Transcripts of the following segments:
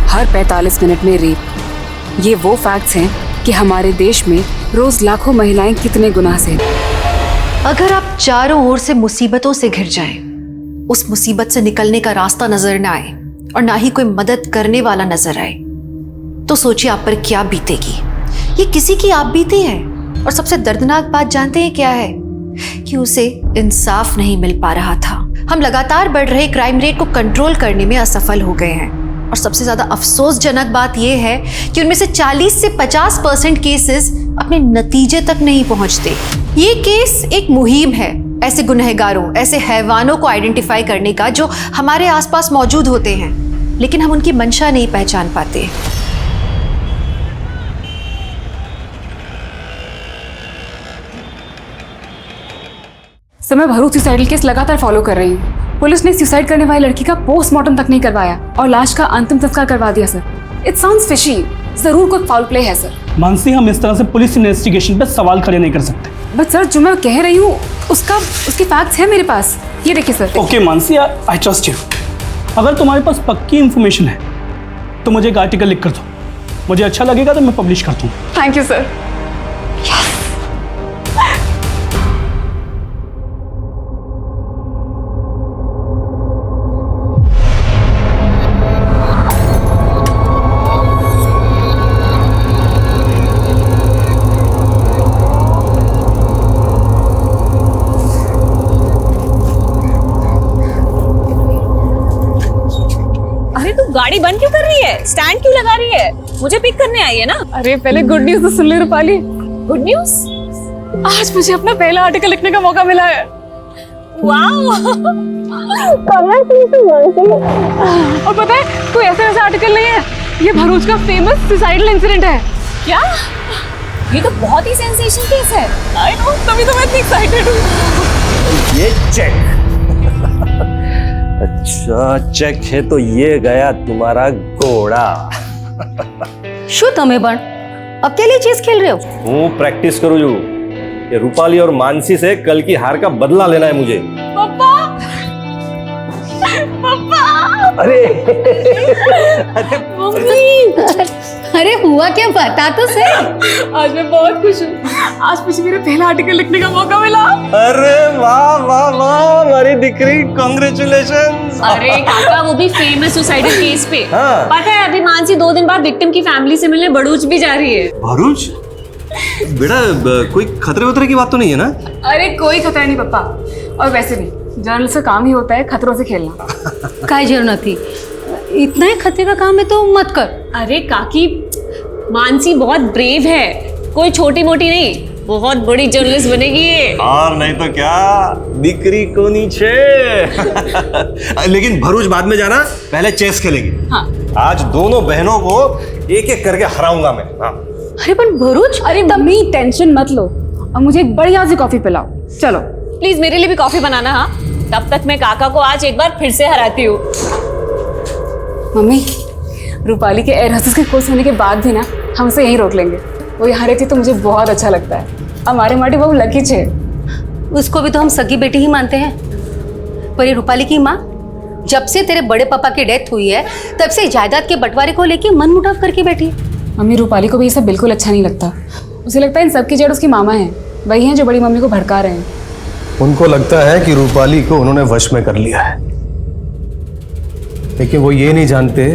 हर 45 minute में rape, ये वो फैक्ट्स हैं कि हमारे देश में रोज लाखों महिलाएं कितने गुनाह से। अगर आप चारों ओर से मुसीबतों से घिर जाएं, उस मुसीबत से निकलने का रास्ता नजर ना आए और ना ही कोई मदद करने वाला नजर आए, तो सोचिए आप पर क्या बीतेगी। ये किसी की आप बीती है। और सबसे दर्दनाक बात जानते हैं क्या है? कि उसे इंसाफ नहीं मिल पा रहा था। हम लगातार बढ़ रहे क्राइम रेट को कंट्रोल करने में असफल हो गए हैं। और सबसे ज्यादा अफसोसजनक बात यह है कि उनमें से 40 से 50% केसेस अपने नतीजे तक नहीं पहुंचते। ये केस एक मुहिम है ऐसे गुनहगारों, ऐसे हैवानों को आइडेंटिफाई करने का जो हमारे आसपास मौजूद होते हैं, लेकिन हम उनकी मंशा नहीं पहचान पाते। सर, मैं भरूच सुसाइडल केस लगातार फॉलो कर रही हूँ। पुलिस ने सुसाइड करने वाली लड़की का पोस्टमार्टम तक नहीं करवाया और लाश का अंतिम संस्कार करवा दिया सर। It sounds fishy. जरूर कोई फाउल प्ले है सर। मानसी, हम इस तरह से पुलिस इन्वेस्टिगेशन पे सवाल खड़े नहीं कर सकते। बट सर, जो मैं कह रही हूँ उसके फैक्ट्स हैं मेरे पास। ये देखिए sir. Okay Mansi, I trust you. अगर तुम्हारे पास पक्की इंफॉर्मेशन है तो मुझे एक आर्टिकल लिख कर दो। मुझे अच्छा लगेगा तो मैं पब्लिश कर दूँ। Thank you sir. गाड़ी बंद क्यों कर रही है? स्टैंड क्यों लगा रही है? मुझे पिक करने आई है ना। अरे पहले गुड न्यूज तो सुन ले रूपाली। Good news? आज मुझे अपना पहला आर्टिकल लिखने का मौका मिला है। वाओ! और पता है, कोई ऐसा आर्टिकल नहीं है, ये भरूच का फेमस सुसाइडल इंसिडेंट है। क्या? ये तो बहुत ही सेंसेशन केस है। आई नो, तभी तो मैं इतनी एक्साइटेड हूँ। ये चेक। अच्छा, चेक है तो ये गया तुम्हारा घोड़ा। शू तमे पण अकेले चेस खेल रहे हो? हूँ प्रैक्टिस करूँ जो ये रूपाली और मानसी से कल की हार का बदला लेना है मुझे। पापा! पापा! अरे मम्मी! अरे हुआ क्या, बता तो सही। आज मैं बहुत खुश हूँ। आज मुझे मेरा पहला आर्टिकल लिखने का मौका मिला। अरे वाह वाह वाह, हमारी दिकरी, कांग्रेचुलेशंस। अरे काका, वो भी फेमस सुसाइडल केस पे। हाँ। पता है, अभी मानसी 2 दिन बाद विक्टिम की फैमिली से मिलने भरूच भी जा रही है। भरूच? बेटा, कोई खतरे वतरे की बात तो नहीं है ना? अरे कोई खतरा नहीं पापा। और वैसे भी जर्नलिस्ट का काम ही होता है खतरों से खेलना। काय जरूरत थी, इतना ही खतरे का काम है तो मत कर। अरे काकी, मानसी बहुत ब्रेव है, कोई छोटी मोटी नहीं, बहुत बड़ी जर्नलिस्ट बनेगी ये। और नहीं तो क्या, दिकरी को नीचे। लेकिन भरूच बाद में जाना, पहले चेस खेलेंगे। हाँ। आज दोनों बहनों को एक एक करके हराऊंगा मैं। हाँ। अरे पण भरूच, अरे मम्मी टेंशन मत लो और मुझे एक बढ़िया सी कॉफी पिलाओ। चलो प्लीज मेरे लिए भी कॉफी बनाना। हाँ, तब तक मैं काका को आज एक बार फिर से हराती हूँ। मम्मी, रूपाली के एयर होस्टेस के कोर्स होने के बाद भी ना हम उसे यहीं रोक लेंगे। वो यहाँ रहती तो मुझे बहुत अच्छा लगता है। हमारे माटी बहुत लकी छे। उसको भी तो हम सगी बेटी ही मानते हैं। पर ये रूपाली की माँ जब से तेरे बड़े पापा की डेथ हुई है तब से जायदाद के बंटवारे को लेके मन मुटाव करके बैठी है। मम्मी, रूपाली को भी ये सब बिल्कुल अच्छा नहीं लगता। उसे लगता है इन सब की जड़ उसकी मामा है। वही हैं जो बड़ी मम्मी को भड़का रहे हैं। उनको लगता है कि रूपाली को उन्होंने वश में कर लिया है, लेकिन वो ये नहीं जानते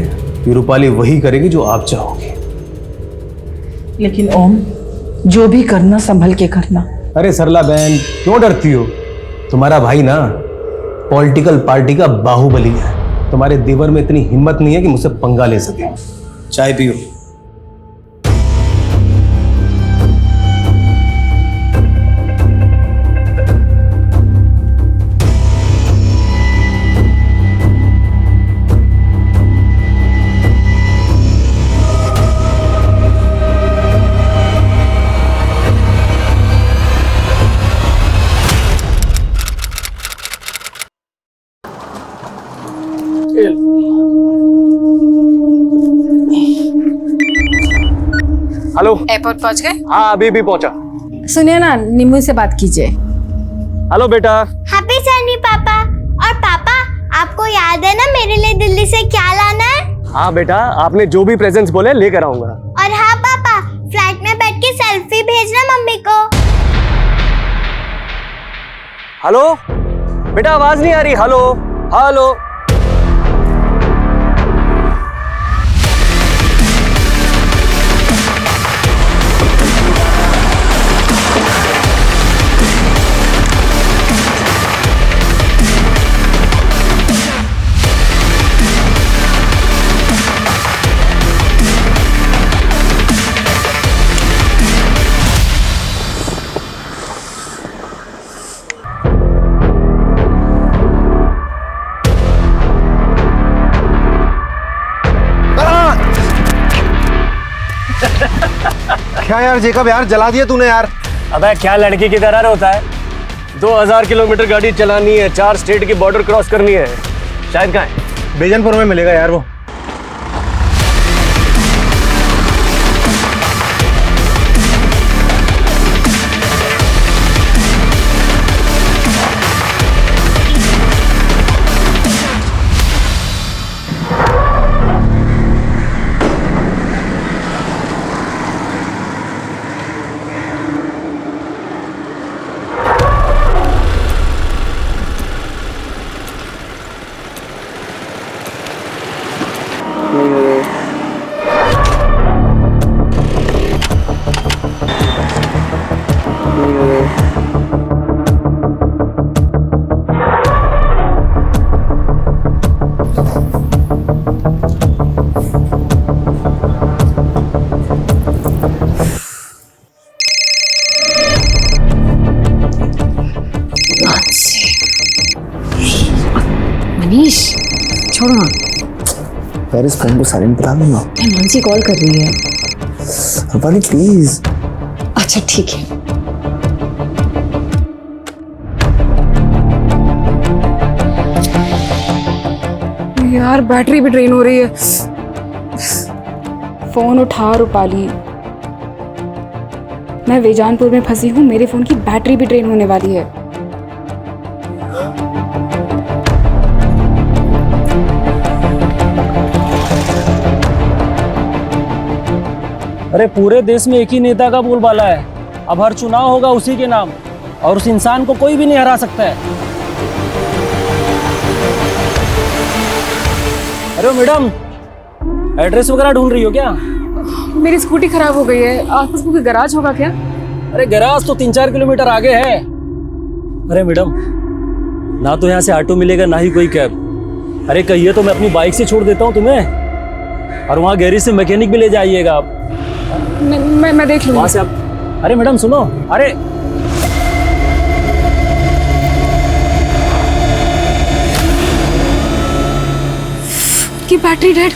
कि रूपाली वही करेगी जो आप चाहोगे। लेकिन ओम, जो भी करना संभल के करना। अरे सरला बहन, क्यों डरती हो? तुम्हारा भाई ना पॉलिटिकल पार्टी का बाहुबली है। तुम्हारे देवर में इतनी हिम्मत नहीं है कि मुझसे पंगा ले सके। चाय पियो। हेलो, एयरपोर्ट पहुंच गए? हाँ अभी भी पहुंचा। सुनिए ना, नींबू से बात कीजिए। हेलो बेटा। हैप्पी जर्नी पापा। और आपको याद है ना मेरे लिए दिल्ली से क्या लाना है? हाँ बेटा, आपने जो भी प्रेजेंट्स बोले लेकर आऊंगा। और हाँ पापा, फ्लाइट में बैठ के सेल्फी भेजना मम्मी को। हेलो बेटा, आवाज नहीं आ रही। Hello hello. क्या यार जेकब, यार जला दिया तूने यार। अबे क्या लड़की की तरह होता है। 2000 किलोमीटर गाड़ी चलानी है, 4 स्टेट की बॉर्डर क्रॉस करनी है। शायद कहाँ है? बेजनपुर में मिलेगा यार वो। मनीष छोड़ो ना यार, इस फोन को साइलेंट करा दूंगा। मानसी कॉल कर रही है। रूपाली प्लीज। अच्छा ठीक है। यार बैटरी भी ड्रेन हो रही है। फोन उठा रूपाली, मैं वेजानपुर में फंसी हूँ, मेरे फोन की बैटरी भी ड्रेन होने वाली है। अरे पूरे देश में एक ही नेता का बोलबाला है। अब हर चुनाव होगा उसी के नाम, और उस इंसान को कोई भी नहीं हरा सकता है। अरे मैडम, एड्रेस वगैरह ढूंढ रही हो क्या? मेरी स्कूटी खराब हो गई है, आसपास कोई गैराज होगा क्या? अरे गैराज तो 3-4 किलोमीटर आगे है। अरे मैडम, ना तो यहाँ से ऑटो मिलेगा ना ही कोई कैब। अरे कहिए तो मैं अपनी बाइक से छोड़ देता हूँ तुम्हें, और वहाँ गैरेज से मैकेनिक भी ले जाइएगा आप। मैं देख लूँगा। वहाँ से आप। अरे मैडम सुनो, अरे की बैटरी डेड।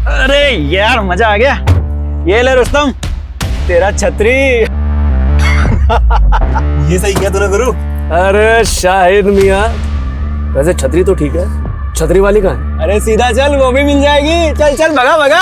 अरे यार मजा आ गया। ये ले रुस्तम, तेरा छतरी। ये सही किया तूने गुरु। अरे शाहिद मियाँ, वैसे छतरी तो ठीक है, छतरी वाली कहाँ है? अरे सीधा चल, वो भी मिल जाएगी। चल चल, भगा भगा।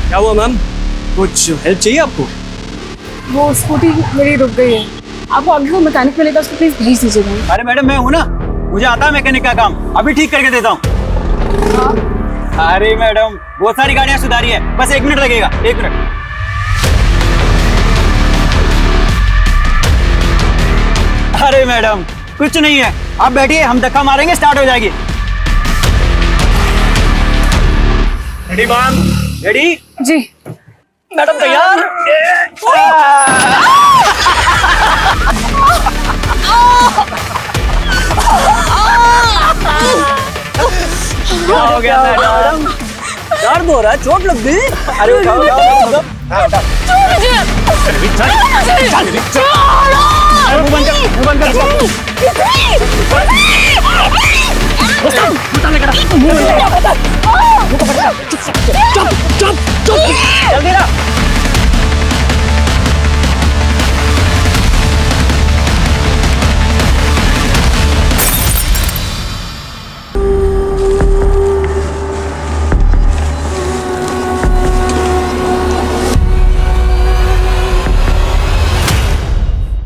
क्या हुआ मैम, कुछ हेल्प चाहिए आपको? वो स्कूटी मेरी रुक गई है, आपको आगे को मैकेनिक मिलेगा, उसको प्लीज भेज दीजिएगा। अरे मैडम, मैं हूँ ना, मुझे आता है मैकेनिक का काम, अभी ठीक करके देता हूँ। अरे मैडम, बहुत सारी गाड़ियाँ सुधारी है, बस 1 मिनट लगेगा। 1 मिनट। अरे मैडम कुछ नहीं है, आप बैठिए, हम धक्का मारेंगे, स्टार्ट हो जाएगी। Ready ma'am? रेडी? जी मैडम तैयार? क्या हो गया मैडम? क्या दर्द हो रहा है, चोट लग गई। अरे उठाओ उठाओ उठाओ। हाँ, उठाओ। मुंह बंद कर, मुंह बंद कर। जल्दी ना।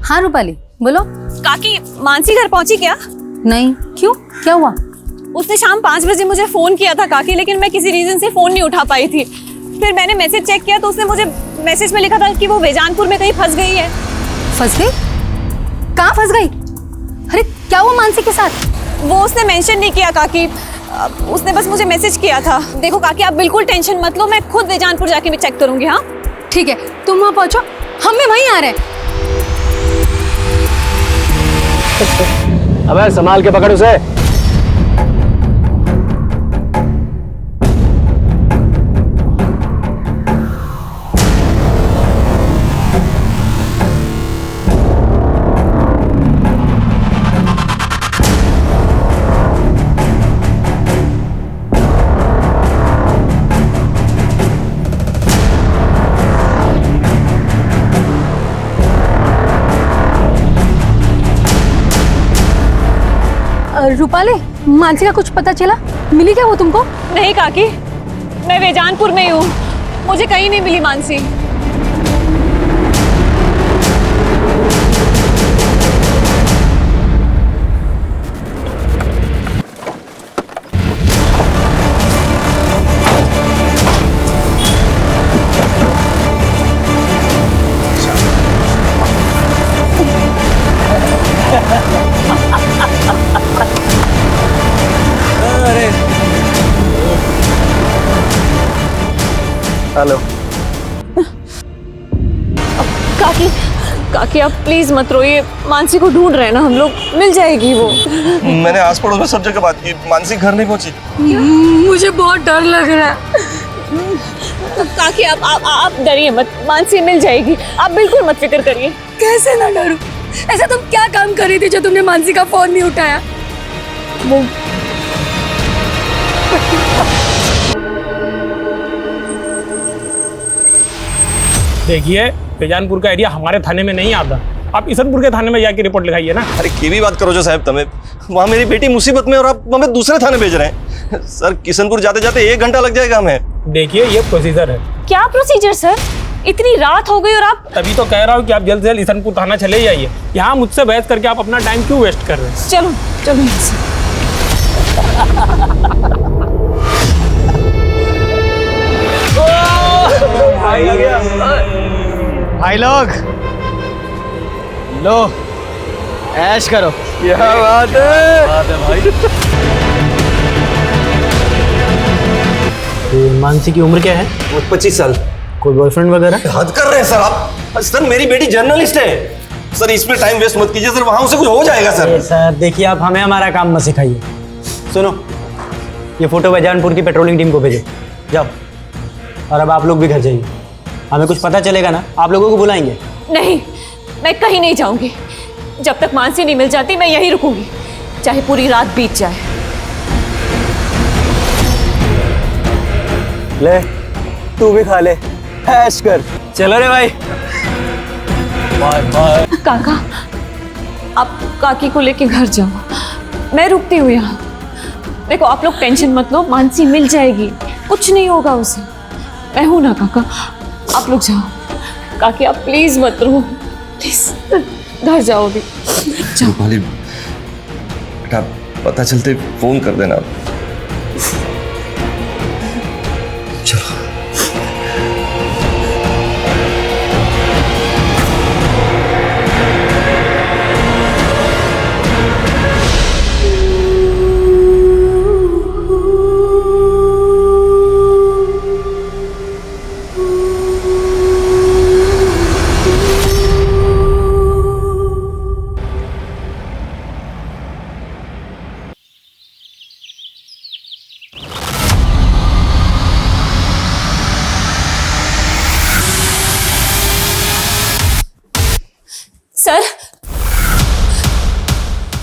हाँ रूपाली बोलो। काकी, मानसी घर पहुंची क्या? नहीं, क्यों, क्या हुआ? उसने शाम 5 बजे मुझे फोन किया था काकी, लेकिन मैं किसी रीजन से फोन नहीं उठा पाई थी। फिर मैंने मैसेज चेक किया तो उसने मुझे मैसेज में लिखा था कि वो बेजानपुर में कहीं फंस गई है। फंस गई? कहाँ फंस गई? अरे क्या हुआ मानसी के साथ? वो उसने मेंशन नहीं किया काकी, उसने बस मुझे मैसेज किया था। देखो काकी, आप बिल्कुल टेंशन मत लो, मैं खुद बेजानपुर जाके भी चेक करूंगी। हाँ ठीक है, तुम वहाँ पहुंचो, हम भी वहीं आ रहे हैं। अबे संभाल के पकड़ उसे। रूपाली, मानसी का कुछ पता चला? मिली क्या वो तुमको? नहीं काकी, मैं बेजानपुर में ही हूँ, मुझे कहीं नहीं मिली मानसी। हेलो काकी, काकी आप प्लीज मत रोइए, मानसी को ढूंढ रहे हैं ना हम लोग, मिल जाएगी वो। मैंने आस पड़ोस में सब जगह बात की, मानसी घर नहीं पहुंची। मुझे बहुत डर लग रहा है। काकी आप डरिए मत, मानसी मिल जाएगी, आप बिल्कुल मत फिक्र करिए। कैसे ना डरूं? ऐसा तुम क्या काम कर रही थी जो तुमने मानसी का फोन नहीं उठाया? वो देखिए, बेजानपुर का एरिया हमारे थाने में नहीं आता, आप ईसनपुर के थाने में जाके रिपोर्ट लिखाइए ना। अरे की भी बात करो जो साहब, तुम्हें वहाँ मेरी बेटी मुसीबत में और आप हमें दूसरे थाने भेज रहे हैं। सर किशनपुर जाते जाते 1 घंटा लग जाएगा हमें। देखिए ये प्रोसीजर है। क्या प्रोसीजर सर? इतनी रात हो गई और आप? तभी तो कह रहा हूँ कि आप जल्द से जल्द ईसनपुर थाना चले जाइए। यहाँ मुझसे बहस करके आप अपना टाइम क्यों वेस्ट कर रहे हैं? चलो चलो यहाँ से। भाई लोग लो ऐश करो। क्या बात है भाई। मानसी की उम्र क्या है? 25 साल। कोई बॉयफ्रेंड वगैरह? हद कर रहे हैं सर आप। सर मेरी बेटी जर्नलिस्ट है सर, इसमें टाइम वेस्ट मत कीजिए सर, वहां से कुछ हो जाएगा सर। सर देखिए, आप हमें हमारा काम मत सिखाइए। सुनो, ये फोटो बेजानपुर की पेट्रोलिंग टीम को भेजो, जाओ। और अब आप लोग भी घर जाइए, हमें कुछ पता चलेगा ना आप लोगों को बुलाएंगे। नहीं, मैं कहीं नहीं जाऊंगी, जब तक मानसी नहीं मिल जाती मैं यहीं रुकूंगी, चाहे पूरी रात बीत जाए। ले तू भी खा ले, ऐश कर। चलो रे भाई, बाय बाय। काका, आप काकी को लेके घर जाओ, मैं रुकती हूँ यहाँ। देखो आप लोग टेंशन मत लो, मानसी मिल जाएगी, कुछ नहीं होगा उसे, मैं हूं ना काका, आप लोग जाओ। काकी आप प्लीज मत रो, प्लीज घर जाओ अभी, जाओ। बेटा पता चलते फोन कर देना।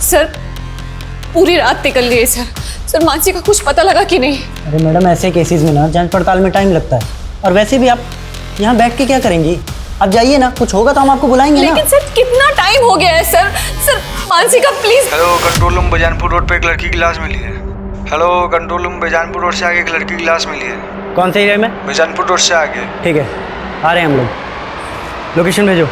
सर पूरी रात निकल गई सर। सर मानसी का कुछ पता लगा कि नहीं? अरे मैडम, ऐसे केसेस में ना जांच पड़ताल में टाइम लगता है, और वैसे भी आप यहाँ बैठ के क्या करेंगी? आप जाइए ना, कुछ होगा तो हम आपको बुलाएंगे ना। लेकिन सर कितना टाइम हो गया है सर। सर मानसी का please. Hello, control room Bejanpur road पे एक लड़की की लाश मिली है। Hello, control room Bejanpur road से आगे एक लड़की की लाश मिली है। कौन से एरिया में? बेजानपुर रोड से आगे। ठीक है, आ रहे हैं हम लोग। लोकेशन भेजो।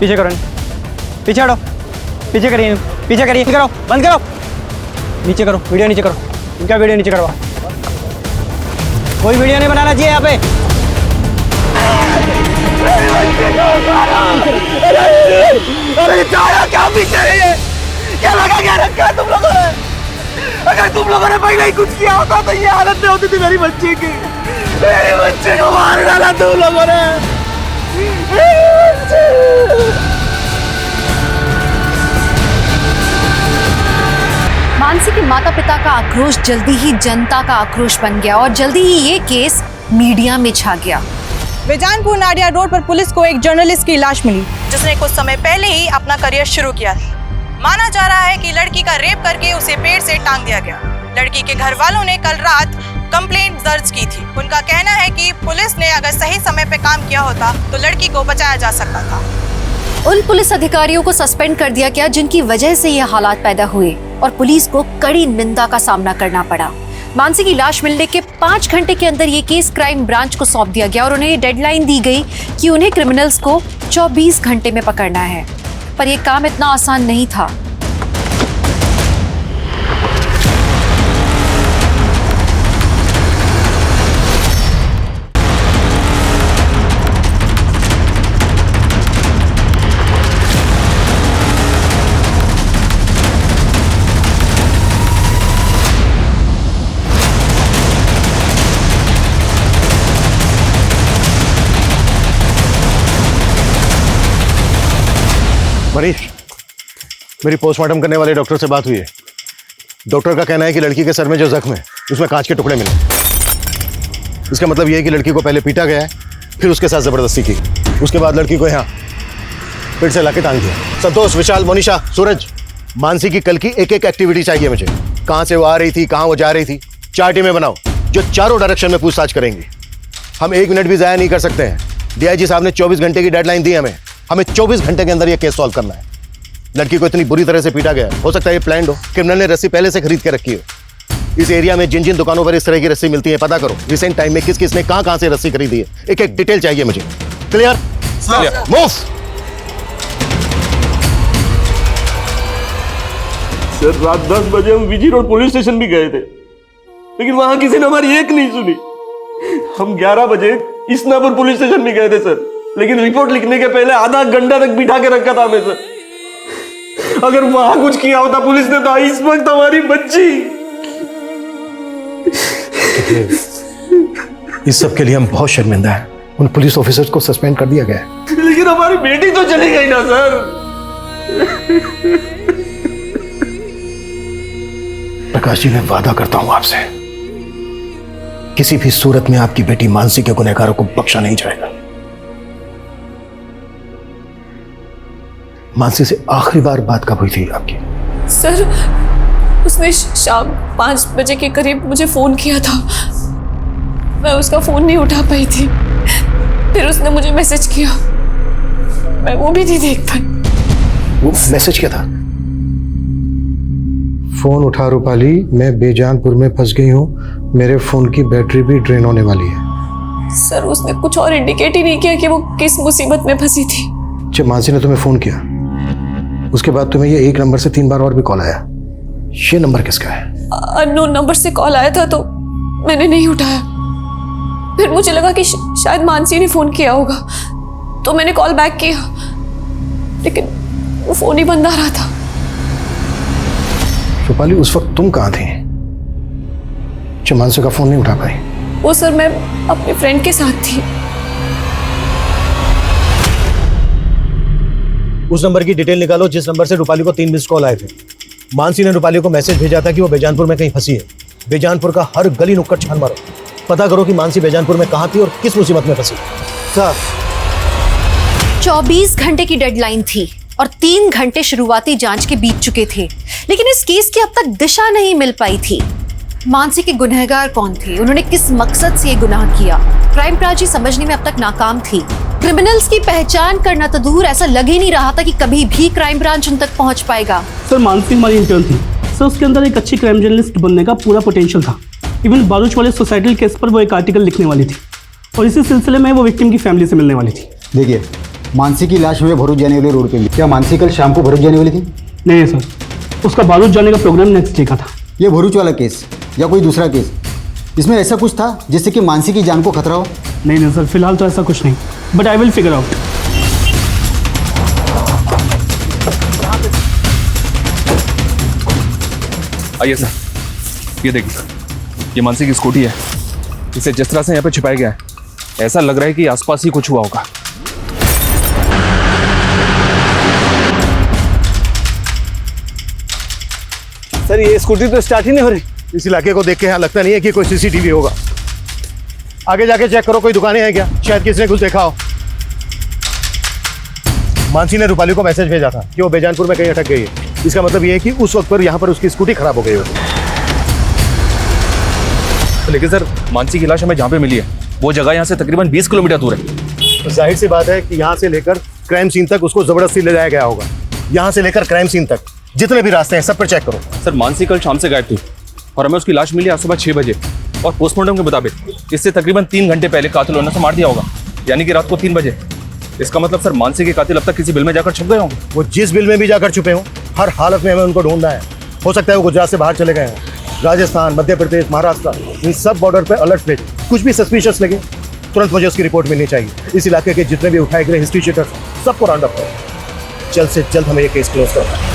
पीछे करो, पीछे हटो, पीछे करिए, पीछे करिए, करो, बंद करो, नीचे करो, वीडियो नीचे करो, इनका वीडियो नीचे करवा। कोई वीडियो नहीं बनाना चाहिए यहाँ पे। अरे क्या पीछे है ये? क्या लगा क्या रखा है तुम लोगों ने? अगर तुम लोगों ने पहले ही कुछ किया होता तो ये हालत नहीं होती थी मेरी बच्ची की। मेरे बच्चे को मार डाला तुम लोगों ने। मानसी के माता पिता का आक्रोश जल्दी ही जनता का आक्रोश बन गया और जल्दी ही ये केस मीडिया में छा गया। बेजानपुर नाडिया रोड पर पुलिस को एक जर्नलिस्ट की लाश मिली, जिसने कुछ समय पहले ही अपना करियर शुरू किया था। माना जा रहा है कि लड़की का रेप करके उसे पेड़ से टांग दिया गया। लड़की के घर वालों ने कल रात कंप्लेंट दर्ज की थी। उनका कहना है कि पुलिस ने अगर सही समय पे काम किया होता तो लड़की को बचाया जा सकता था। उन पुलिस अधिकारियों को सस्पेंड कर दिया गया जिनकी वजह से ये हालात पैदा हुए और पुलिस को कड़ी निंदा का सामना करना पड़ा। मानसी की लाश मिलने के 5 घंटे के अंदर ये केस क्राइम ब्रांच को सौंप दिया गया और उन्हें ये डेडलाइन दी गई कि उन्हें क्रिमिनल्स को 24 घंटे में पकड़ना है। पर यह काम इतना आसान नहीं था। मनीष, मेरी पोस्टमार्टम करने वाले डॉक्टर से बात हुई है। डॉक्टर का कहना है कि लड़की के सर में जो जख्म है उसमें कांच के टुकड़े मिले। इसका मतलब यह है कि लड़की को पहले पीटा गया है, फिर उसके साथ जबरदस्ती की, उसके बाद लड़की को यहाँ फिर से लाके टांग दिया। संतोष, विशाल, मोनिशा, सूरज, मानसी की कल की एक एक एक्टिविटी चाहिए मुझे। कहाँ से वो आ रही थी, कहाँ वो जा रही थी। 4 टीमें बनाओ जो चारों डायरेक्शन में पूछताछ करेंगी। हम 1 मिनट भी जाया नहीं कर सकते हैं। डीआईजी साहब ने 24 घंटे की डेडलाइन दी हमें 24 घंटे के अंदर ये केस सॉल्व करना है। लड़की को इतनी बुरी तरह से पीटा गया, हो सकता है ये प्लान्ड हो। क्रिमिनल ने रस्सी पहले से खरीद के रखी हो। इस एरिया में जिन जिन दुकानों पर इस तरह की रस्सी मिलती है पता करो। रिसेंट टाइम में किस किस ने कहां से रस्सी खरीदी है, एक एक डिटेल चाहिए मुझे। क्लियर? मूव। सर, रात 10 बजे हम विजी रोड पुलिस स्टेशन भी गए थे, लेकिन वहां किसी ने हमारी एक नहीं सुनी। हम 11 बजे इसनापुर पुलिस स्टेशन भी गए थे सर, लेकिन रिपोर्ट लिखने के पहले आधा घंटा तक बिठा के रखा था हमें सर। अगर वहां कुछ किया होता पुलिस ने तो इस वक्त हमारी बच्ची। इस सब के लिए हम बहुत शर्मिंदा हैं। उन पुलिस ऑफिसर्स को सस्पेंड कर दिया गया है। लेकिन हमारी बेटी तो चली गई ना सर। प्रकाश जी, मैं वादा करता हूं आपसे, किसी भी सूरत में आपकी बेटी मानसी के गुनहगारों को बख्शा नहीं जाएगा। मानसी से आखिरी बार बात कब हुई थी आपकी? सर, उसने शाम 5 बजे के करीब मुझे फोन किया था। मैं उसका फोन नहीं उठा पाई थी। फिर उसने मुझे मैसेज किया, मैं वो भी नहीं देख पाई। वो मैसेज क्या था? फोन उठा रूपाली, मैं बेजानपुर में फंस गई हूँ, मेरे फोन की बैटरी भी ड्रेन होने वाली है। सर, उसने कुछ और इंडिकेट ही नहीं किया कि वो किस मुसीबत में फंसी थी। जब मानसी ने तुम्हें फोन किया उसके बाद तुम्हें ये 1 नंबर से 3 बार और भी कॉल आया, ये नंबर किसका है? अननोन नंबर से कॉल आया था तो मैंने नहीं उठाया। फिर मुझे लगा कि शायद मानसी ने फोन किया होगा, तो मैंने कॉल बैक किया, लेकिन वो फोन ही बंद आ रहा था। रूपाली, उस वक्त तुम कहाँ थी जब मानसी का फोन नहीं उठा पाई? वो सर, मैं अपने फ्रेंड के साथ थी। उस नंबर की डिटेल निकालो जिस नंबर से रूपाली को 3 मिस्ड कॉल आए थे। मानसी ने रूपाली को मैसेज भेजा था कि वो बेजानपुर में कहीं फंसी है। बेजानपुर का हर गली नुक्कड़ छान मारो, पता करो कि मानसी बेजानपुर में कहाँ थी और किस मुसीबत में फंसी। सर 24 घंटे की डेडलाइन थी और 3 घंटे शुरुआती जांच के बीत चुके थे, लेकिन इस केस की अब तक दिशा नहीं मिल पाई थी। मानसी के गुनहगार कौन थे, उन्होंने किस मकसद से ये गुनाह किया, क्राइम ब्रांच समझने में अब तक नाकाम थी। क्रिमिनल्स की पहचान करना तो दूर, ऐसा लग ही नहीं रहा था कि कभी भी क्राइम ब्रांच उन तक पहुंच पाएगा। सर मानसी हमारी इंटर्न थी सर, उसके अंदर एक अच्छी क्राइम जर्नलिस्ट बनने का पूरा पोटेंशियल था। इवन बारूच वाले सोसाइटल केस पर वो एक आर्टिकल लिखने वाली थी और इसी सिलसिले में वो विक्टिम की फैमिली से मिलने वाली थी। देखिए, मानसी की लाश हमें भरूच जाने वाले रोड पे मिली। क्या मानसी कल शाम को भरूच जाने वाली थी? नहीं सर, उसका बारूच जाने का प्रोग्राम नेक्स्ट डे का था। ये भरूच वाला केस या कोई दूसरा केस, इसमें ऐसा कुछ था जिससे कि मानसी की जान को खतरा हो? नहीं सर, फिलहाल तो ऐसा कुछ नहीं, but I will figure out. आइए सर, ये देखिए सर, ये मानसी की स्कूटी है। इसे जिस तरह से यहाँ पे छिपाया गया है, ऐसा लग रहा है कि आसपास ही कुछ हुआ होगा। सर ये स्कूटी तो स्टार्ट ही नहीं हो रही। इस इलाके को देख के यहाँ लगता नहीं है कि कोई सीसीटीवी होगा। आगे जाके चेक करो, कोई दुकानें हैं क्या, शायद किसी ने कुछ देखा हो। मानसी ने रूपाली को मैसेज भेजा था कि वो बेजानपुर में कहीं अटक गई है। इसका मतलब ये है कि उस वक्त पर यहाँ पर उसकी स्कूटी खराब हो गई होगी। लेकिन सर, मानसी की लाश हमें जहाँ पे मिली है वो जगह यहाँ से तकरीबन 20 किलोमीटर दूर है। तो जाहिर सी बात है कि यहाँ से लेकर क्राइम सीन तक उसको जबरदस्ती ले जाया गया होगा। यहाँ से लेकर क्राइम सीन तक जितने भी रास्ते हैं सब पर चेक करो। सर मानसी कल शाम से गायब थी और हमें उसकी लाश मिली आज सुबह 6 बजे और पोस्टमार्टम के मुताबिक इससे तकरीबन 3 घंटे पहले कातिल ने मार दिया होगा, यानी कि रात को 3 बजे। इसका मतलब सर मानसी के कातिल अब तक किसी बिल में जाकर छुप गए होंगे। वो जिस बिल में भी जाकर छुपे हों, हर हालत में हमें उनको ढूंढना है। हो सकता है वो गुजरात से बाहर चले गए हैं, राजस्थान, मध्य प्रदेश, महाराष्ट्र, इन सब बॉर्डर पे अलर्ट भेज। कुछ भी सस्पिशियस लगे तुरंत मुझे उसकी रिपोर्ट मिलनी चाहिए। इस इलाके के जितने भी उठाए गए हिस्ट्री शीटर्स सबको राउंड अप करो। जल्द से जल्द हमें ये केस क्लोज करना है।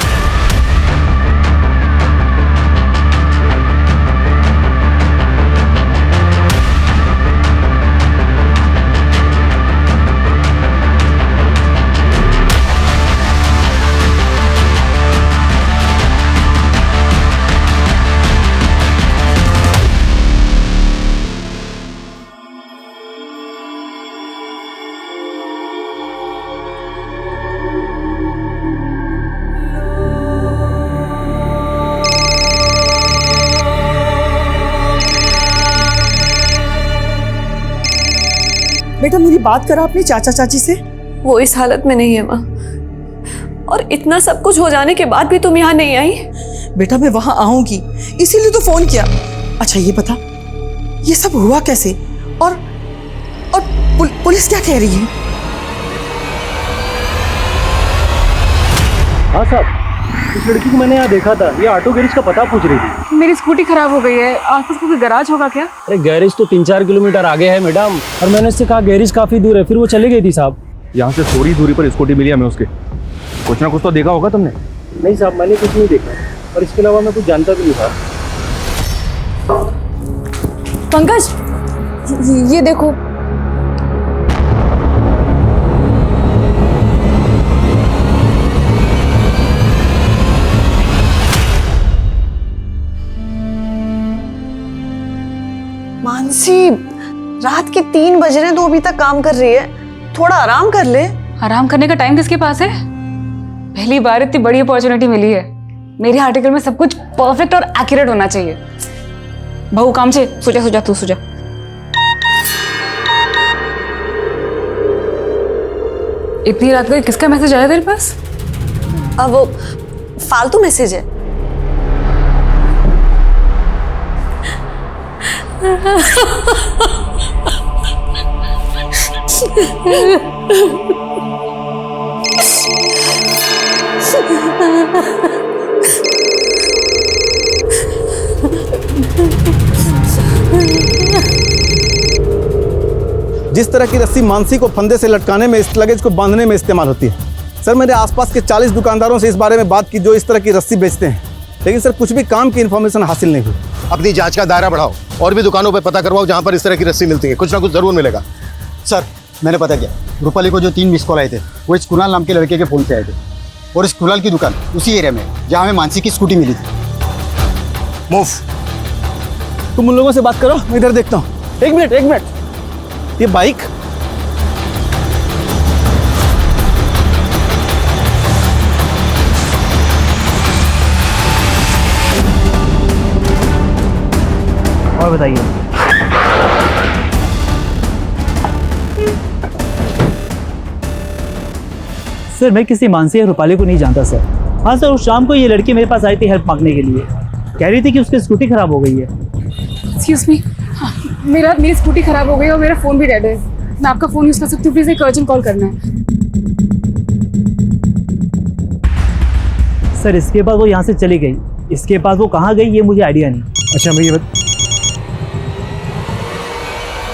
बेटा मेरी बात करा अपने चाचा चाची से। वो इस हालत में नहीं है माँ, और इतना सब कुछ हो जाने के बाद भी तुम यहाँ नहीं आई। बेटा मैं वहां आऊंगी इसीलिए तो फोन किया। अच्छा ये बता, ये सब हुआ कैसे और पुलिस क्या कह रही है? हाँ साहब, इस लड़की को मैंने यहाँ देखा था, ये ऑटो गैरेज का पता पूछ रही थी। मेरी स्कूटी खराब हो गई है, आसपास कोई गैराज होगा क्या? अरे गैरेज तो 3-4 किलोमीटर आगे है मैडम, और मैंने उससे कहा गैरेज काफी दूर है, फिर वो चली गई थी साहब। यहाँ से थोड़ी दूरी पर स्कूटी मिली हमें उसके। कुछ ना कुछ तो देखा होगा तुमने। नहीं साहब, मैंने कुछ नहीं देखा और इसके अलावा मैं कुछ जानता भी नहीं था। पंकज, ये देखो। मानसी, रात के 3 बज रहे हैं तो अभी तक काम कर रही है, थोड़ा आराम कर ले। आराम करने का टाइम किसके पास है? पहली बार इतनी बड़ी अपॉर्चुनिटी मिली है। मेरे आर्टिकल में सब कुछ परफेक्ट और एक्यूरेट होना चाहिए। बहू काम से सुजा तू सुजा। इतनी रात को किसका मैसेज आया तेरे पास? अब वो फालतू मैसेज है। जिस तरह की रस्सी मानसी को फंदे से लटकाने में, इस लगेज को बांधने में इस्तेमाल होती है। सर मैंने आसपास के 40 दुकानदारों से इस बारे में बात की जो इस तरह की रस्सी बेचते हैं, लेकिन सर कुछ भी काम की इन्फॉर्मेशन हासिल नहीं हुई। अपनी जांच का दायरा बढ़ाओ और भी दुकानों पर पता करवाओ जहां पर इस तरह की रस्सी मिलती है, कुछ ना कुछ जरूर मिलेगा। सर मैंने पता किया, रूपाली को जो 3 मिस कॉल आए थे वो इस कुणाल नाम के लड़के के फोन से आए थे। और इस कुलाल की दुकान उसी एरिया में जहाँ हमें मानसी की स्कूटी मिली थी। मूव। तुम उन लोगों से बात करो, मैं इधर देखता हूँ। एक मिनट, ये बाइक और बताइए। सर मैं किसी मानसी या रूपाली को नहीं जानता सर। हाँ सर, उस शाम को ये लड़की मेरे पास आई थी हेल्प मांगने के लिए। कह रही थी कि उसकी स्कूटी खराब हो गई है। एक्सक्यूज मी, मेरी स्कूटी खराब हो गई और मेरा फ़ोन भी डेड है। मैं आपका फ़ोन यूज़ कर सकती हूँ? प्लीज़ एक अर्जेंट कॉल करना है। सर इसके बाद वो यहाँ से चली गई, इसके बाद वो कहाँ गई ये मुझे आइडिया नहीं। अच्छा मैं ये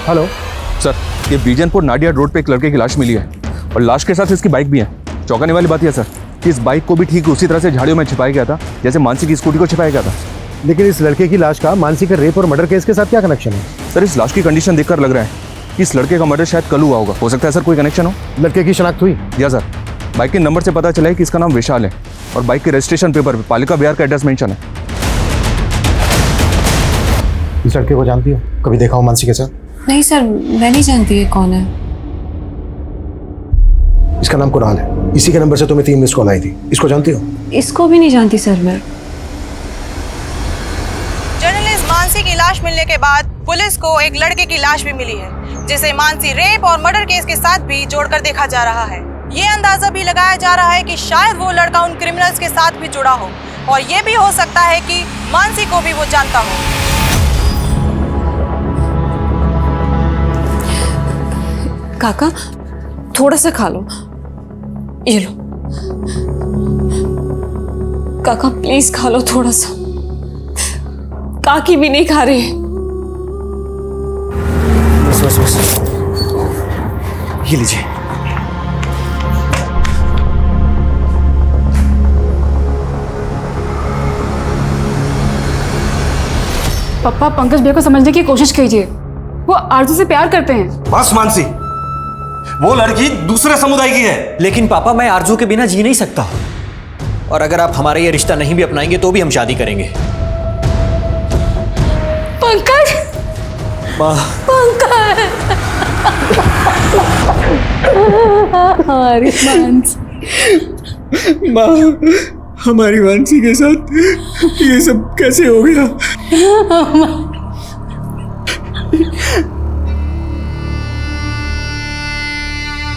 हेलो सर, ये बीजनपुर नाडिया रोड पे एक लड़के की लाश मिली है और लाश के साथ इसकी बाइक भी है। चौंकाने वाली बात यह सर कि इस बाइक को भी ठीक उसी तरह से झाड़ियों में छिपाया गया था जैसे मानसी की स्कूटी को छिपाया गया था। लेकिन इस लड़के की लाश का मानसी के रेप और मर्डर केस के साथ क्या कनेक्शन है? सर इस लाश की कंडीशन देखकर लग रहा है कि इस लड़के का मर्डर शायद कल हुआ होगा। हो सकता है सर कोई कनेक्शन हो। लड़के की शनाख्त हुई? या सर, बाइक के नंबर से पता चला है कि इसका नाम विशाल है और बाइक के रजिस्ट्रेशन पेपर पे पालिका बिहार का एड्रेस मेंशन है। इस लड़के को जानती हो? कभी देखा हो मानसी के साथ? नहीं सर, मैं नहीं जानती ये कौन है। इसका नाम कुणाल है। इसी के नंबर से तुम्हें 3 मिस कॉल आई थी। इसको जानती हो? इसको भी नहीं जानती सर मैं। जर्नलिस्ट मानसी की लाश मिलने के बाद पुलिस को एक लड़के की लाश भी मिली है जिसे मानसी रेप और मर्डर केस के साथ भी जोड़कर देखा जा रहा है। ये अंदाजा भी लगाया जा रहा है कि शायद वो लड़का उन क्रिमिनल्स के साथ भी जुड़ा हो और ये भी हो सकता है कि मानसी को भी वो जानता हो। काका थोड़ा सा खा लो, ये लो। काका प्लीज खा लो थोड़ा सा। काकी भी नहीं खा रही। बस ये लीजिए। पापा पंकज भैया को समझने की कोशिश कीजिए, वो आरजू से प्यार करते हैं। बस मानसी, वो लड़की दूसरे समुदाय की है। लेकिन पापा मैं आरजू के बिना जी नहीं सकता, और अगर आप हमारा ये रिश्ता नहीं भी अपनाएंगे तो भी हम शादी करेंगे। पंकज, पंकज, हमारी मानसी, माँ हमारी मानसी के साथ ये सब कैसे हो गया?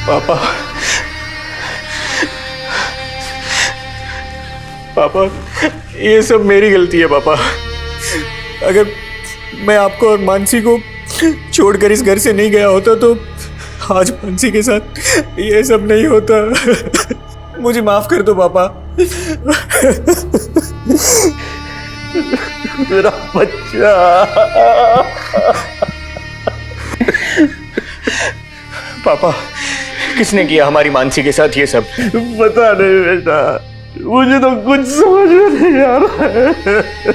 पापा, पापा ये सब मेरी गलती है पापा। अगर मैं आपको और मानसी को छोड़कर इस घर से नहीं गया होता तो आज मानसी के साथ ये सब नहीं होता। मुझे माफ कर दो पापा। मेरा बच्चा। पापा किसने किया हमारी मानसी के साथ ये सब? पता नहीं बेटा, मुझे तो कुछ समझ में नहीं आ रहा है।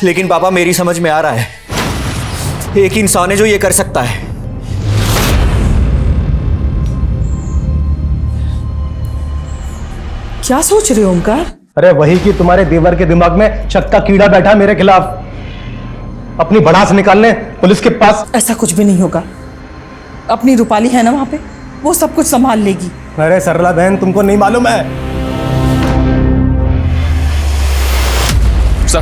लेकिन पापा मेरी समझ में आ रहा है, एक इंसान है जो ये कर सकता है। क्या सोच रहे हो ओमकार? अरे वही कि तुम्हारे देवर के दिमाग में शक का कीड़ा बैठा मेरे खिलाफ। अपनी भड़ास निकालने पुलिस के पास। ऐसा कुछ भी नहीं होगा। अपनी रूपाली है ना वहां पे, वो सब कुछ संभाल लेगी। अरे सरला बहन, तुमको नहीं मालूम है? सर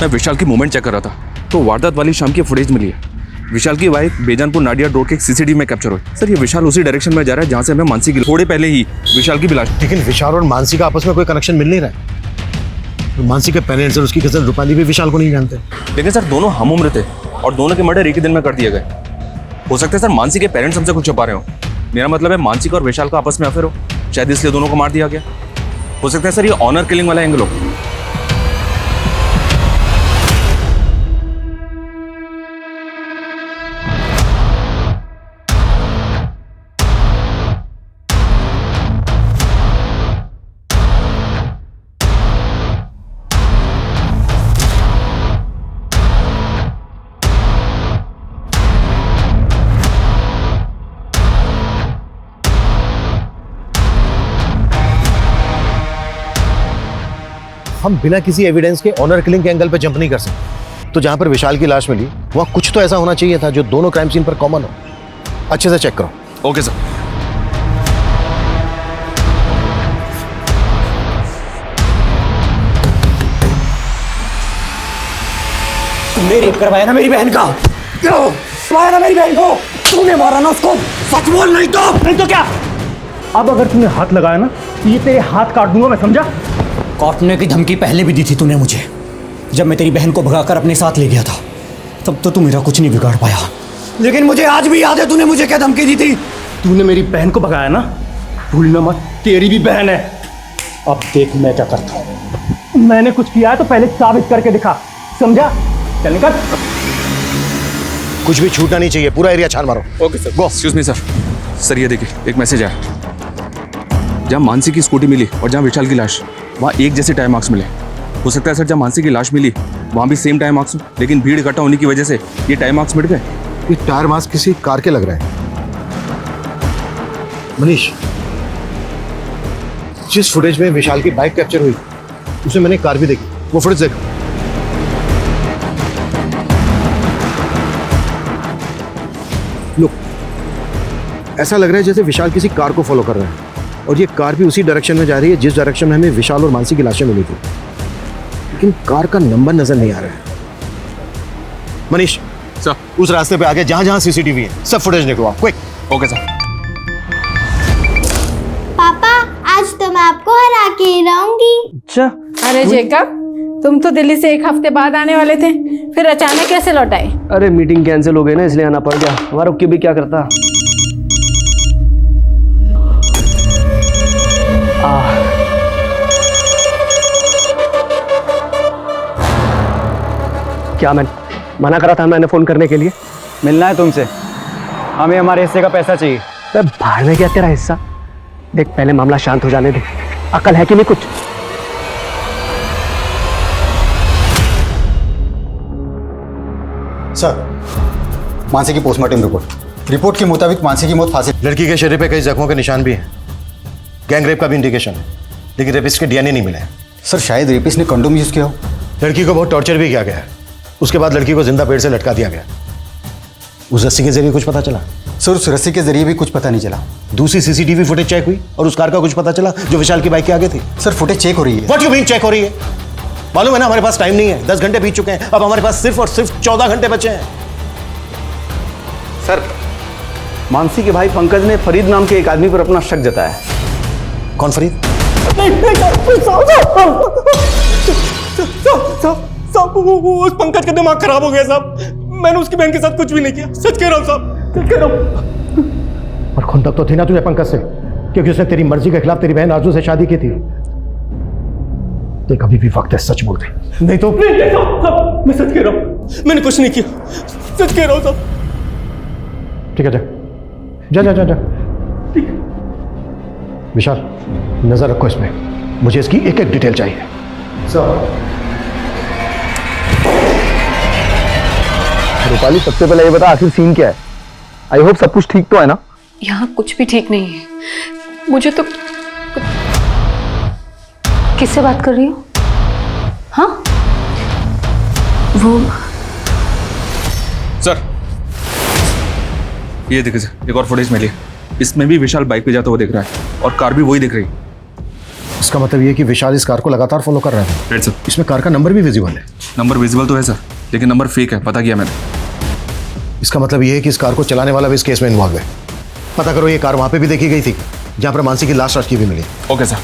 मैं विशाल की मूवमेंट चेक कर रहा था तो वारदात वाली शाम की फुटेज मिली है। विशाल की बाइक बेजानपुर नाडिया रोड के सीसीटीवी में कैप्चर हुई। सर ये विशाल उसी डायरेक्शन में जा रहा है जहां से हमें मानसी की थोड़े पहले ही विशाल की लाश। लेकिन विशाल और मानसी का आपस में कोई कनेक्शन मिल नहीं रहा है। तो मानसी के पेरेंट्स और उसकी कजन रूपाली भी विशाल को नहीं जानते। लेकिन सर दोनों हम उम्र थे और दोनों के मर्डर एक ही दिन में कर दिए गए। हो सकता है सर मानसी के पेरेंट्स हमसे कुछ छुपा रहे हो। मेरा मतलब है मानसी का और विशाल का आपस में अफेयर हो, शायद इसलिए दोनों को मार दिया गया। हो सकता है सर ये ऑनर किलिंग वाला एंगल हो। हम बिना किसी एविडेंस के ऑनर किलिंग के एंगल पे जंप नहीं कर सकते। तो जहां पर विशाल की लाश मिली वहां कुछ तो ऐसा होना चाहिए था जो दोनों क्राइम सीन पर कॉमन हो। अच्छे से चेक करो। Okay sir. तुमने रेप करवाया ना मेरी बहन का, मारा ना मेरी बहन को, तूने मारा ना उसको, सच बोल नहीं तो क्या? अब अगर तूने हाथ लगाया ना ये तेरे हाथ काट दूंगा मैं, समझा? काटने की धमकी पहले भी दी थी तूने मुझे, जब मैं तेरी बहन को भगाकर अपने साथ ले गया था। तब तो तू मेरा कुछ नहीं बिगाड़ पाया, लेकिन मुझे आज भी याद है तूने मुझे क्या धमकी दी थी। तूने मेरी बहन को भगाया ना, भूलना मत तेरी भी बहन है। अब देख मैं क्या करता हूँ। मैंने कुछ किया है तो पहले साबित करके दिखा, समझा? चल निकल। कुछ भी छूटना नहीं चाहिए, पूरा एरिया छान मारो। Okay sir. Go. Excuse me sir. Sir ये देखिए एक मैसेज आया। जहाँ मानसी की स्कूटी मिली और जहाँ विशाल की लाश, वहाँ एक जैसे टायर मार्क्स मिले। हो सकता है सर जहाँ मानसी की लाश मिली वहाँ भी सेम टायर मार्क्स हो, लेकिन भीड़ इकट्ठा होने की वजह से ये टायर मार्क्स मिट गए। ये टायर मार्क्स किसी कार के लग रहे हैं। मनीष, जिस फुटेज में विशाल की बाइक कैप्चर हुई उसे मैंने कार भी देखी, वो फुटेज देख। लुक, ऐसा लग रहा है जैसे विशाल किसी कार को फॉलो कर रहा है और ये कार भी उसी डायरेक्शन में जा रही है जिस डायरेक्शन में हमें विशाल और मानसी की लाशें मिली थी, लेकिन कार का नंबर नजर नहीं आ रहा है। मनीष सर, उस रास्ते पे आगे जहां जहां सीसीटीवी है सब फुटेज निकलवा, क्विक। Okay sir. पापा आज तो मैं आपको हरा के ही रहूंगी। अच्छा। अरे जेकब, तुम तो दिल्ली से एक हफ्ते बाद आने वाले थे, फिर अचानक कैसे लौट आए? अरे मीटिंग कैंसिल हो गई ना, इसलिए आना पड़ गया। हमारा रुक के भी क्या करता। क्या मैं मना करा था मैंने फोन करने के लिए? मिलना है तुमसे, हमें हमारे हिस्से का पैसा चाहिए। बाहर में क्या तेरा हिस्सा? देख पहले मामला शांत हो जाने दे, अकल है कि नहीं कुछ? सर, मानसी की पोस्टमार्टम रिपोर्ट के मुताबिक मानसी की मौत फांसी। लड़की के शरीर पे कई जख्मों के निशान भी हैं, गैंग रेप का भी इंडिकेशन है, लेकिन रेपिस्ट के डीएनए नहीं मिले। सर शायद रेपिस्ट ने कंडोम यूज किया हो। लड़की को बहुत टॉर्चर भी किया गया है, उसके बाद लड़की को जिंदा पेड़ से लटका दिया गया। उस रस्सी के जरिए कुछ पता चला? सर उस रस्सी के जरिए भी कुछ पता नहीं चला। दूसरी सीसीटीवी फुटेज चेक हुई और उस कार का कुछ पता चला जो विशाल की बाइक के आगे थी? सर फुटेज चेक हो रही है। व्हाट यू मीन चेक हो रही है? मालूम है ना हमारे पास टाइम नहीं है, 10 घंटे बीत चुके हैं, अब हमारे पास सिर्फ और सिर्फ 14 घंटे बचे हैं। सर, मानसी के भाई पंकज ने फरीद नाम के एक आदमी पर अपना शक जताया। कौन फरीद? उस पंकज का दिमाग खराब हो गया साहब, मैंने उसकी बहन के साथ कुछ भी नहीं किया, सच कह रहा हूँ साहब, सच कह रहा हूँ। और खुंदक तो थी ना तुझे पंकज से, क्योंकि उसने तेरी मर्जी के खिलाफ तेरी बहन आरजू से शादी की थी। देख अभी भी वक्त है, सच बोल दे, नहीं तो। मैं सच कह रहा हूँ, मैंने कुछ नहीं किया, सच कह रहा हूँ साहब। ठीक है जा जा जा जा। विशाल नजर रखो इसमें, मुझे इसकी एक एक डिटेल चाहिए। सर रूपाली, सबसे पहले ये बता आखिर सीन क्या है? आई होप सब कुछ ठीक तो है ना? यहाँ कुछ भी ठीक नहीं है। मुझे तो किससे बात कर रही हो? हाँ वो सर ये देखिए सर, एक और फुटेज मिली, इसमें भी विशाल बाइक पे जाता हुआ दिख रहा है और कार भी वही दिख रही है। इसका मतलब ये कि विशाल इस कार को लगातार फॉलो कर रहा है। Right sir. इसमें कार का नंबर भी विजिबल है। नंबर विजिबल तो है सर, लेकिन नंबर फेक है, पता किया मैंने। इसका मतलब ये है कि इस कार को चलाने वाला भी इस केस में इन्वॉल्व है। पता करो ये कार वहां पे भी देखी गई थी जहां पर मानसी की लाश रखी भी मिली। Okay sir.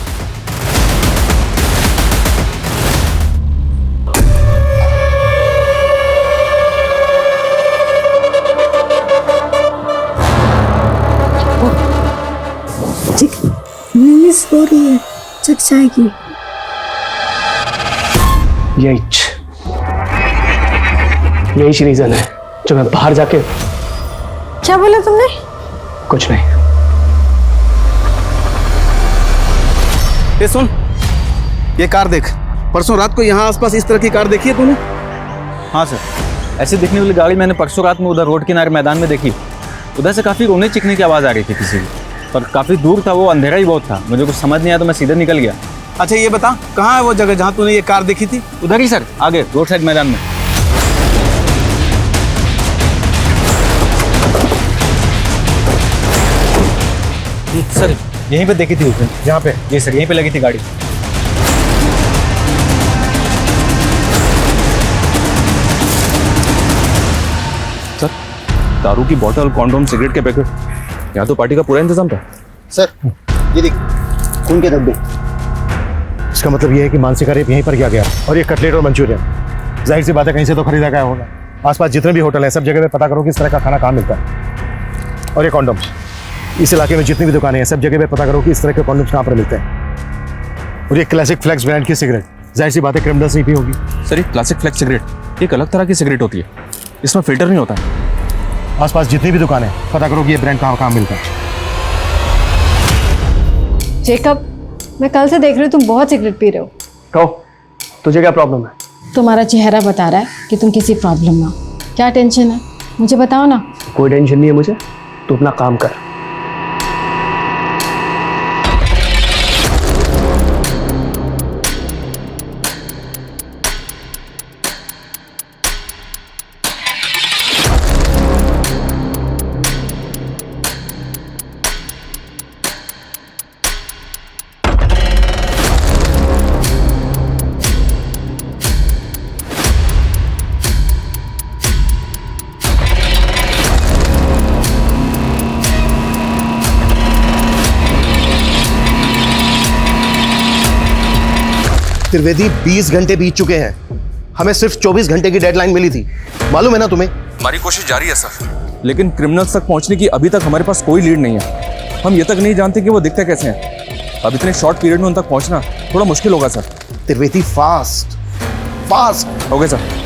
मिस हो रही है, चक जाएगी। यही रीजन है जो मैं बाहर जाके। क्या बोला तुमने? कुछ नहीं। ए सुन, ये कार देख, परसों रात को यहाँ आसपास इस तरह की कार देखी है तूने? हाँ सर, ऐसे दिखने वाली गाड़ी मैंने परसों रात में उधर रोड किनारे मैदान में देखी। उधर से काफ़ी रोने चिकने की आवाज़ आ रही थी किसी की, पर काफ़ी दूर था वो, अंधेरा ही बहुत था, मुझे कुछ समझ नहीं आया तो मैं सीधे निकल गया। अच्छा ये बता, कहाँ है वो जगह जहाँ तूने ये कार देखी थी? उधर ही सर, आगे रोड साइड मैदान में। सर यहीं पे देखी थी उसने। यहाँ पे? जी सर, यहीं पे लगी थी गाड़ी। सर दारू की बोतल, कॉन्डोम, सिगरेट के पैकेट, यहाँ तो पार्टी का पूरा इंतजाम था। सर ये देख, खून के धब्बे। इसका मतलब ये है कि मानसी का रेप यहीं पर किया गया और ये कटलेट और मंचूरियन जाहिर सी बात है कहीं से तो खरीदा गया होगा। आसपास जितने भी होटल हैं सब जगह पे पता करो कि इस तरह का खाना कहाँ मिलता है। और ये कॉन्डम, इस इलाके में जितनी भी दुकानें हैं सब जगह पे पता करो कि इस तरह के कॉन्डम्स कहाँ पर मिलते हैं। और ये क्लासिक फ्लेक्स ब्रांड की सिगरेट, जाहिर सी बात है क्रिमिनल्स ही पी होगी। सर ये क्लासिक फ्लेक्स सिगरेट एक अलग तरह की सिगरेट होती है, इसमें फिल्टर नहीं होता है। आसपास जितनी भी दुकानें हैं पता करो कि ये ब्रांड कहाँ मिलता है। जेकब, मैं कल से देख रही हूँ तुम बहुत सिगरेट पी रहे हो। कहो तुझे क्या प्रॉब्लम है? तुम्हारा चेहरा बता रहा है कि तुम किसी प्रॉब्लम में हो। क्या टेंशन है मुझे बताओ ना। कोई टेंशन नहीं है मुझे, तू अपना काम कर। त्रिवेदी 20 घंटे बीत चुके हैं, हमें सिर्फ 24 घंटे की डेडलाइन मिली थी, मालूम है ना तुम्हें? हमारी कोशिश जारी है सर, लेकिन क्रिमिनल्स तक पहुंचने की अभी तक हमारे पास कोई लीड नहीं है। हम ये तक नहीं जानते कि वो दिखते कैसे हैं। अब इतने शॉर्ट पीरियड में उन तक पहुंचना थोड़ा मुश्किल होगा सर। त्रिवेदी फास्ट हो गया सर।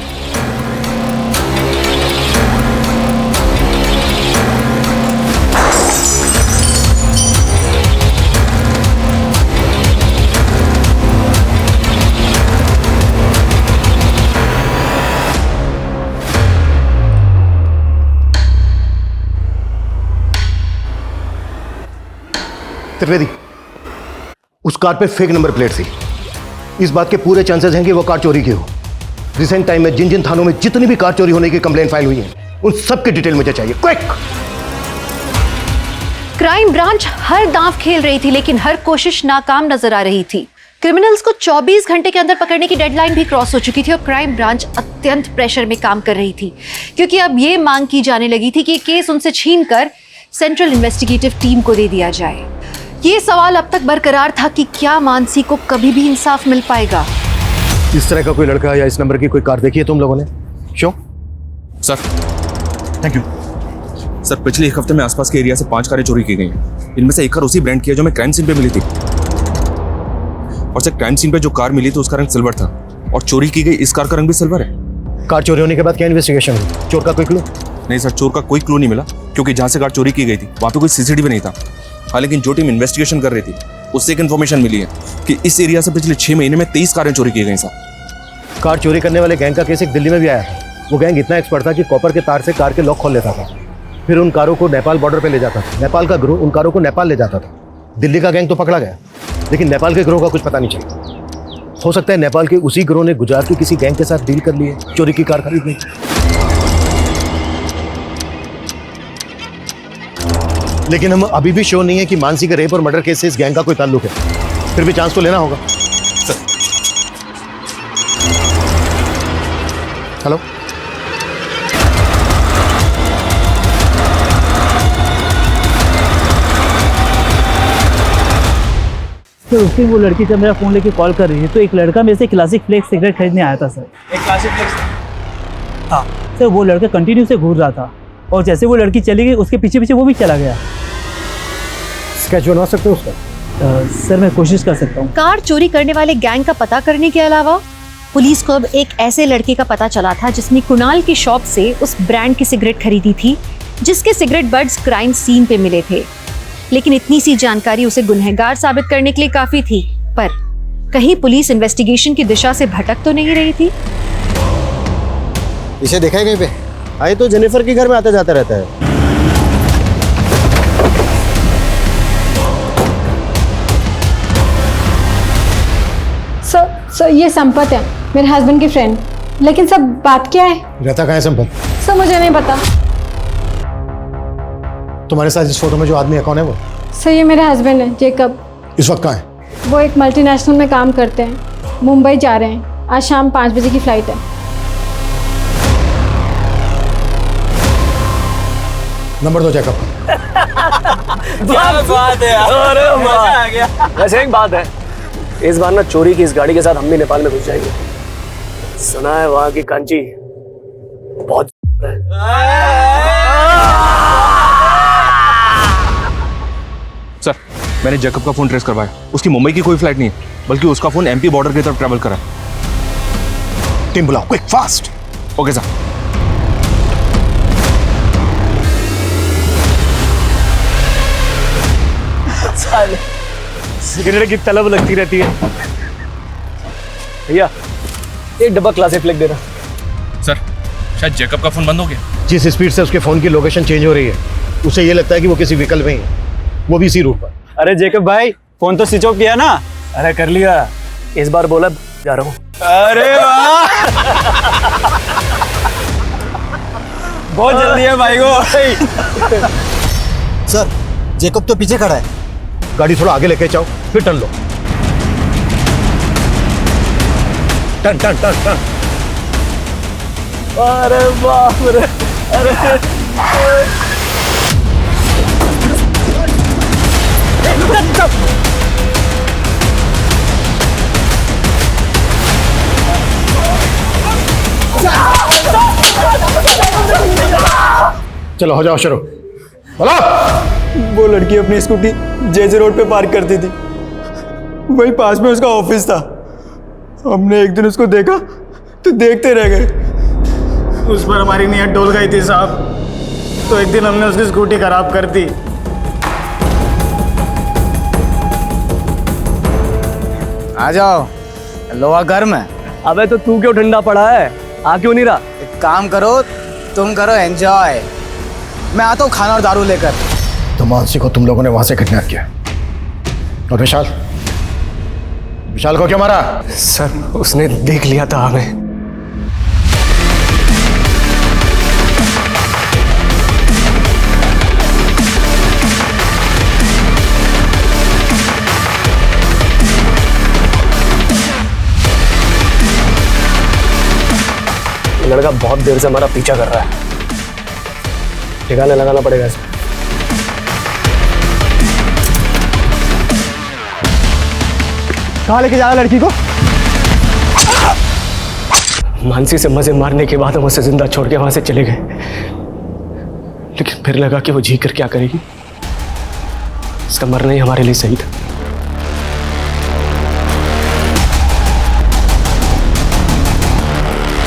त्रिवेदी, उस कार पे फेक नंबर प्लेट थी। इस बात के पूरे चांसेस हैं कि वो कार चोरी की हो। रिसेंट टाइम में जिन जिन थानों में जितनी भी कार चोरी होने की कंप्लेंट फाइल हुई है उन सब की डिटेल मुझे चाहिए, क्विक। क्राइम ब्रांच हर दांव खेल रही थी लेकिन हर कोशिश नाकाम नजर आ रही थी। क्रिमिनल्स को 24 घंटे के अंदर पकड़ने की डेडलाइन भी क्रॉस हो चुकी थी और क्राइम ब्रांच अत्यंत प्रेशर में काम कर रही थी क्योंकि अब ये मांग की जाने लगी थी कि केस उनसे छीनकर सेंट्रल इन्वेस्टिगेटिव टीम को दे दिया जाए। ये सवाल अब तक बरकरार था कि क्या मानसी को कभी भी इंसाफ मिल पाएगा। इस तरह का कोई लड़का या इस नंबर की कोई कार देखी है तुम लोगों ने? क्यों सर? Thank you sir. पिछले एक हफ्ते में आसपास के एरिया से 5 कारें चोरी की गई हैं। इनमें से एक कार उसी ब्रांड की है जो मैं क्राइम सीन पे मिली थी। और सर क्राइम सीन पे जो कार मिली थी उसका रंग सिल्वर था और चोरी की गई इस कार का रंग भी सिल्वर है। कार चोरी होने के बाद क्या इन्वेस्टिगेशन हुई? चोर का कोई क्लू? नहीं सर, चोर का कोई क्लू नहीं मिला क्योंकि जहाँ से कार चोरी की गई थी वहाँ पे कोई सीसीटीवी नहीं था। हाँ, लेकिन जो टीम इन्वेस्टिगेशन कर रही थी उससे एक इन्फॉर्मेशन मिली है कि इस एरिया से पिछले 6 महीने में 23 कारें चोरी की गई सर। कार चोरी करने वाले गैंग का केस एक दिल्ली में भी आया था। वो गैंग इतना एक्सपर्ट था कि कॉपर के तार से कार के लॉक खोल लेता था, फिर उन कारों को नेपाल बॉर्डर पे ले जाता था। नेपाल का ग्रोह उन कारों को नेपाल ले जाता था। दिल्ली का गैंग तो पकड़ा गया लेकिन नेपाल के ग्रोह का कुछ पता नहीं चला। हो सकता है नेपाल के उसी ग्रोह ने गुजरात की किसी गैंग के साथ डील कर लिए चोरी की कार खरीदने। लेकिन हम अभी भी श्योर नहीं है कि मानसी के रेप और मर्डर केस से इस गैंग का कोई ताल्लुक है। फिर भी चांस तो लेना होगा। हेलो, तो उसकी वो लड़की जब मेरा फ़ोन लेके कॉल कर रही है तो एक लड़का मेरे से क्लासिक फ्लेक्स सिगरेट खरीदने आया था सर। एक क्लासिक फ्लेक्स? हाँ सर, वो लड़का कंटिन्यू से घूर रहा था और जैसे वो लड़की चली गई उसके पीछे पीछे वो भी चला गया। स्केच बनवा सकते हो उसका? सर मैं कोशिश कर सकता हूँ। कार चोरी करने वाले गैंग का पता करने के अलावा पुलिस को अब एक ऐसे लड़के का पता चला था जिसने कुणाल की शॉप से उस ब्रांड की सिगरेट खरीदी थी जिसके सिगरेट बड्स क्राइम सीन पे मिले थे। लेकिन इतनी सी जानकारी उसे गुनहगार साबित करने के लिए काफी थी, पर कहीं पुलिस इन्वेस्टिगेशन की दिशा से भटक तो नहीं रही थी? इसे देखा है कहीं पे? आए तो जेनिफर के घर में आता जाता रहता है। सर ये संपत है, मेरे हस्बैंड की फ्रेंड। लेकिन सब बात क्या है? रहता कहाँ है संपत? सर मुझे नहीं पता। तुम्हारे साथ इस फोटो में जो आदमी है कौन है वो? सर ये मेरे हस्बैंड है, जेकब। इस वक्त कहाँ है? वो एक मल्टीनेशनल में काम करते हैं, मुंबई जा रहे हैं। आज शाम 5 बजे की फ्लाइट है। नंबर दो जैकब। क्या बात है यार, अरे मजा आ गया। वैसे एक बात है, इस बार ना चोरी की इस गाड़ी के साथ हम भी नेपाल में घुस जाएंगे। सुना है वहां की कांची बहुत है। सर मैंने जैकब का फोन ट्रेस करवाया, उसकी मुंबई की कोई फ्लाइट नहीं है, बल्कि उसका फोन एमपी बॉर्डर की तरफ ट्रैवल करा। टीम बुलाओ, quick fast. Okay sir. Cigarette की तलब लगती रहती है। भैया एक डब्बा क्लासिक फ्लेक देना। सर शायद जैकब का फोन बंद हो गया। जिस स्पीड से उसके फोन की लोकेशन चेंज हो रही है, उसे ये लगता है कि वो किसी व्हीकल में ही है, वो भी इसी रूट पर। अरे जैकब भाई फोन तो स्विच ऑफ किया ना? अरे कर लिया, इस बार बोला जा रहा हूँ। अरे वाह बहुत जल्दी है भाई को। सर जेकब तो पीछे खड़ा है। गाड़ी थोड़ा आगे लेके जाओ, फिर टर्न लो। Turn turn turn turn. अरे बाप रे, अरे चलो हो जाओ शुरू। बोलो। वो लड़की अपनी स्कूटी जेजे रोड पे पार्क करती थी, वही पास में उसका ऑफिस था। हमने एक दिन उसको देखा तो देखते रह गए। उस पर हमारी नीयत डोल गई थी साहब, तो एक दिन हमने उसकी स्कूटी खराब कर दी। आ जाओ, लोहा गर्म है। अबे तो तू क्यों ठंडा पड़ा है, आ क्यों नहीं रहा? एक काम करो, तुम करो एंजॉय, मैं आता हूँ खाना और दारू लेकर। तो मानसी को तुम लोगों ने वहां से किडनैप किया, और विशाल को क्यों मारा? सर उसने देख लिया था हमें। लड़का बहुत देर से हमारा पीछा कर रहा है, ठिकाने लगाना पड़ेगा इसे। कहाँ लेके जा रहा लड़की को? मानसी से मजे मारने के बाद हम उसे जिंदा छोड़ के वहां से चले गए, लेकिन फिर लगा कि वो जी कर क्या करेगी। इसका मरना ही हमारे लिए सही था।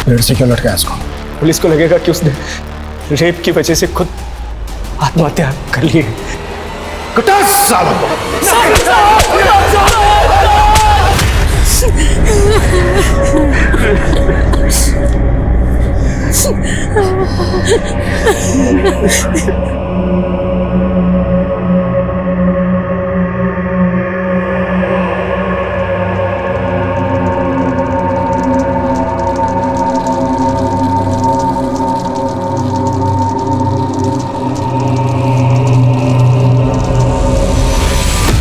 पेड़ से क्यों लटकाया इसको? पुलिस को लगेगा कि उसने रेप की वजह से खुद आत्महत्या कर ली है।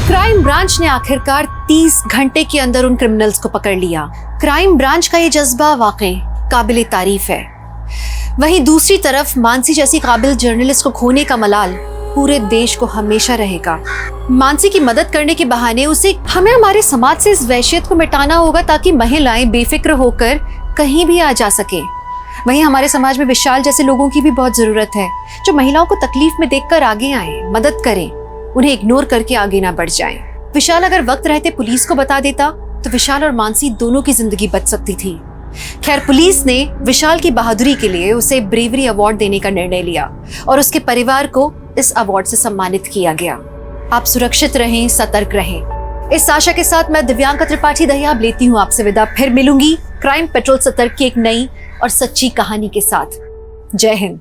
क्राइम ब्रांच ने आखिरकार 30 घंटे के अंदर उन क्रिमिनल्स को पकड़ लिया। क्राइम ब्रांच का ये जज्बा वाकई काबिल तारीफ है। वहीं दूसरी तरफ मानसी जैसी काबिल जर्नलिस्ट को खोने का मलाल पूरे देश को हमेशा रहेगा। मानसी की मदद करने के बहाने उसे हमें हमारे समाज से इस वहशियत को मिटाना होगा, ताकि महिलाएं बेफिक्र होकर कहीं भी आ जा सके। वहीं हमारे समाज में विशाल जैसे लोगों की भी बहुत जरूरत है, जो महिलाओं को तकलीफ में देखकर आगे आए, मदद करें, उन्हें इग्नोर करके आगे ना बढ़ जाएं। विशाल अगर वक्त रहते पुलिस को बता देता तो विशाल और मानसी दोनों की जिंदगी बच सकती थी। खैर पुलिस ने विशाल की बहादुरी के लिए उसे ब्रेवरी अवार्ड देने का निर्णय लिया और उसके परिवार को इस अवार्ड से सम्मानित किया गया। आप सुरक्षित रहें, सतर्क रहें। इस आशा के साथ मैं दिव्यांका त्रिपाठी दहियाब लेती हूँ आपसे विदा। फिर मिलूंगी क्राइम पेट्रोल सतर्क की एक नई और सच्ची कहानी के साथ। जय हिंद।